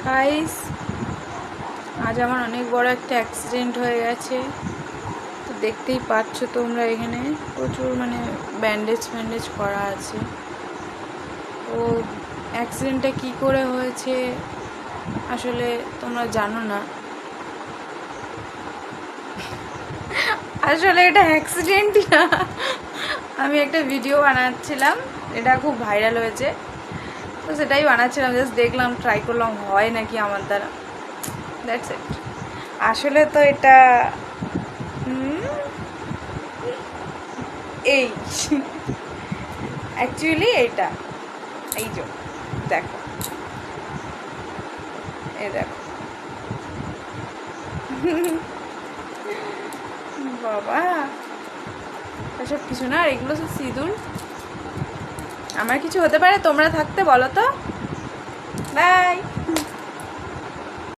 Guys, আজ আমার অনেক বড় একটা অ্যাক্সিডেন্ট হয়ে গেছে। তো দেখতেই পাচ্ছ তোমরা, এখানে প্রচুর ব্যান্ডেজ করা আছে। তো অ্যাক্সিডেন্টটা কি করে হয়েছে আসলে তোমরা জানো না। আসলে এটা অ্যাক্সিডেন্ট না, আমি একটা ভিডিও বানাচ্ছিলাম, এটা খুব ভাইরাল হয়েছে, তো সেটাই বানাচ্ছিলাম। জাস্ট দেখলাম, ট্রাই করলাম হয় নাকি আমার দ্বারা, দ্যাটস ইট। আসলে তো এটা এই অ্যাকচুয়ালি এটা এই যে দেখো, এই দেখো বাবা, এসব কিছু না, আর এগুলো সব সিঁদুর। আমার কিছু হতে পারে, তোমরা থাকতে বলো তো। বাই।